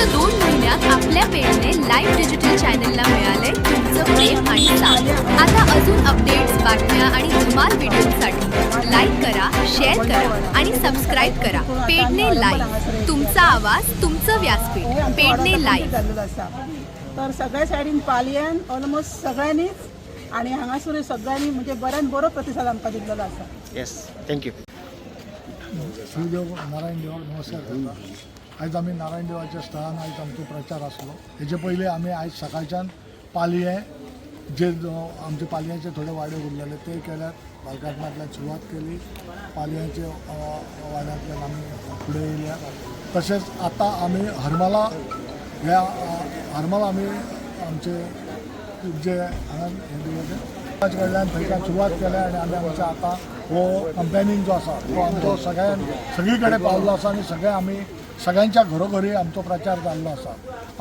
मागच्या 2 महिन्यात आपल्या पेजने लाईव्ह डिजिटल चॅनलला मिळाले तुमचं प्रेम आणि साथ। आता अजून अपडेट्स, बातम्या आणि धमाल व्हिडिओसाठी लाईक करा, शेअर करा आणि सबस्क्राईब करा। पेडणे लाईव्ह, तुमचा आवाज, तुमचं व्यासपीठ। पेडणे लाईव्ह। तर सगळ्या सायडीन पालयेन ऑलमोस्ट सगळ्यांनीच आणि हांगासर सगळ्यांनी म्हणजे बऱ्यान बरो प्रतिसाद आमकां दिल्लो आसा। Yes, thank you. श्रीदेव नारायण देवाक नमस्कार करता। आयज आमी नारायण देवाच्या स्थळान आयज आमचो प्रचार आसलो। हेजे पयलीं आमी आयज सकाळच्यान पालये जे आमचे पालयांचे थोडे वाडे उरलेले ते केल्यात। बालकाटणांतल्यान सुरवात केली, पालयांचे वाड्यांतल्यान आमी फुडें येयल्या। तशेंच आतां आमी हरमला ह्या हरमल आमी आमचे जे हांगा कडल्यान थंयच्यान सुरवात केल्या आणि आमी आमच्या आतां हो कंपेनिंग जो आसा तो आमचो सगळी कडेन पावल्लो आसा आणि सगळ्यांच्या घरोघरी आमचो प्रचार जाल्लो आसा।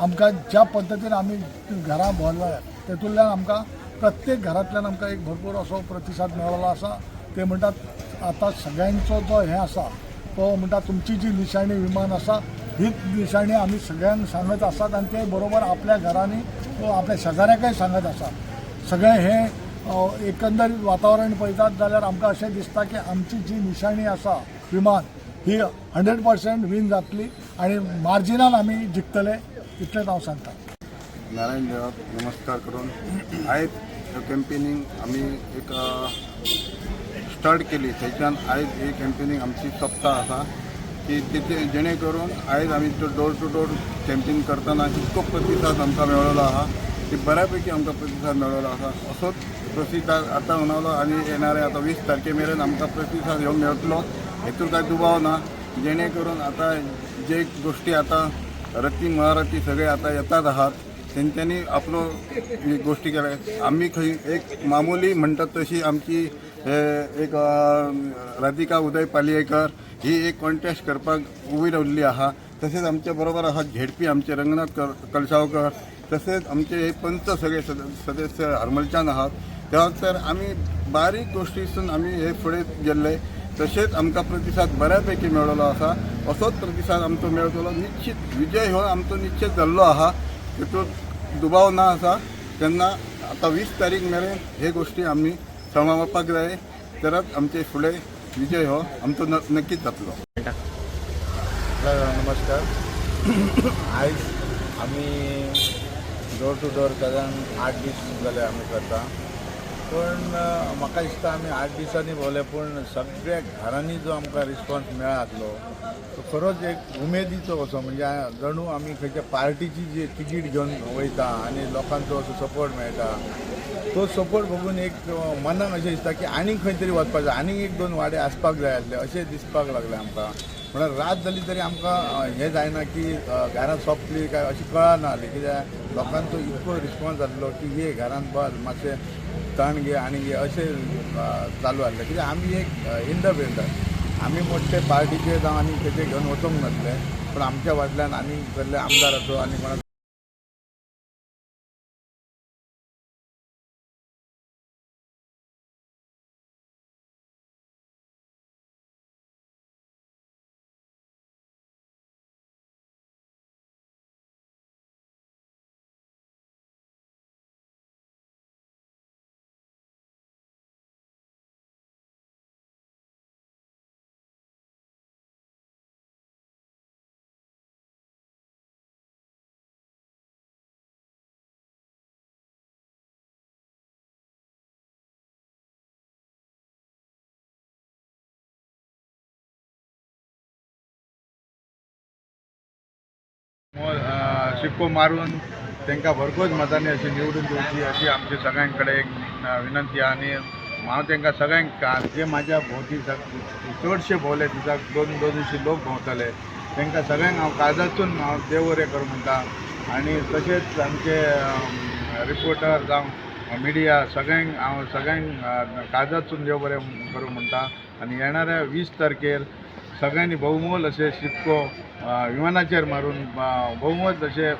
आमकां ज्या पद्दतीन आमी घरां भोंवल्या तेतूंतल्यान आमकां प्रत्येक घरांतल्यान आमकां एक भरपूर असो प्रतिसाद मेळिल्लो आसा। ते म्हणटात आतां सगळ्यांचो जो हें आसा तो म्हणटा तुमची जी निशाणी विमान आसा हीच निशाणी आमी सगळ्यांक सांगत आसात आणि ते बरोबर आपल्या घरांनी आपल्या शेजाऱ्याकय सांगत आसात। सगळे हे एकंदरीत वातावरण पळयतात जाल्यार आमकां अशें दिसता की आमची जी निशाणी आसा विमान ही 100% विन जातली आणि मार्जिनान आमी जिखतले इतलेंच हांव सांगता। नारायण देवाक नमस्कार करून आयज कॅम्पेनिंग आमी एक स्टार्ट केली। थंयच्यान आयज ही कॅम्पेनिंग आमची सोंपता आसा की तेचे जेणे करून आयज आमी डोर टू डोर कॅम्पेन करतना इतको प्रतिसाद आमकां मेळिल्लो आहा की बऱ्यापैकी आमकां प्रतिसाद मेळिल्लो आसा। असोच प्रतिसाद आतां उणावलो आनी येणारे आतां 20 तारखे मेरेन आमकां प्रतिसाद ह्यो मेळटलो, हेतून कांय दुबाव ना। जेणे करून आतां जे गोश्टी आतां रती महारथी सगळे आतां येतात आहात तेंच्यांनी आपलो गोश्टी केल्या। आमी खंय एक मामुली म्हणटात तशी आमची एक राधिका उदय पालयेकर ही एक कॉन्टेस्ट करपाक उबी रावल्ली आहा। तशेंच आमच्या बरोबर आहात झेडपी आमचे रंगनाथ कळसावकर, तसेच आमचे हे पंच सगळे सदस्य हरमलच्यान आहात। तेव्हा तर आमी बारीक गोश्टीसून आमी हे फुडें गेल्ले। तशेंच आमकां प्रतिसाद बऱ्यापैकी मेळिल्लो आसा। असोच प्रतिसाद आमचो मेळटलो, निश्चित विजय हो आमचो निश्चित जाल्लो आहा, तितूंत दुबाव ना आसा। तेन्ना आतां 20 तारीख मेरेन हे गोश्टी आमी सांबाळपाक जाय, तरच आमचे फुडें विजय हो आमचो नक्कीच जातलो। नमस्कार। आयज आमी डोर टू डोर साधारण 8 दीस जाले आमी करता, पण म्हाका दिसता आमी 8 दिसांनी भोवले पण सगळ्या घरांनी जो आमकां रिस्पॉन्स मेळ्ळो तो खरोच एक उमेदीचो असो, म्हणजे जणू आमी खंयच्या पार्टीची जी तिकीट घेवन वयता आनी लोकांचो असो सपोर्ट मेळटा। तो सपोर्ट बघून एक मनाक अशें दिसता की आनीक खंय तरी वचपाक जाय, आनीक 1-2 वाडे आसपाक जाय आसले अशें दिसपाक लागलें आमकां। म्हळ्यार रात जाली तरी आमकां हें जायना की घरां सोंपली काय अशी कळना जाली, कित्याक लोकांचो इतको रिस्पॉन्स जाल्लो की ये घरांत बस मातशें तण घे आनी घे अशें चालू आसलें। कित्याक आमी एक इंडिपेंडंट, आमी मोठे पार्टीचे जावं आनी कितें घेवन वचूंक नासले, पण आमच्या वाटल्यान आनी कसले आमदार असो आनी कोणाक शिक्को मारून तांकां भरपूर मतांनी अशी निवडून दिवची अशी आमची सगळ्यांकडे एक विनंती आहे। आणि हांव तांकां सगळ्यांक जे म्हाज्या भोंवती चडशे भोवले दिसाक 200 लोक भोंवताले तांकां सगळ्यांक हांव काळजांतसून हांव देव बरें करूं म्हणटा। आणि तशेंच आमचे रिपोर्टर जावं मिडिया सगळ्यांक हांव सगळ्यांक काळजांतसून देव बरें करूं म्हणटा। आणि येणाऱ्या 20 तारखेर सगळ्यांनी बहुमोल असे शिक्को विमानाचेर मारून बहुमत असे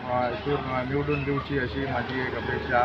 निवडून दिवची अशी माझी एक अपेक्षा।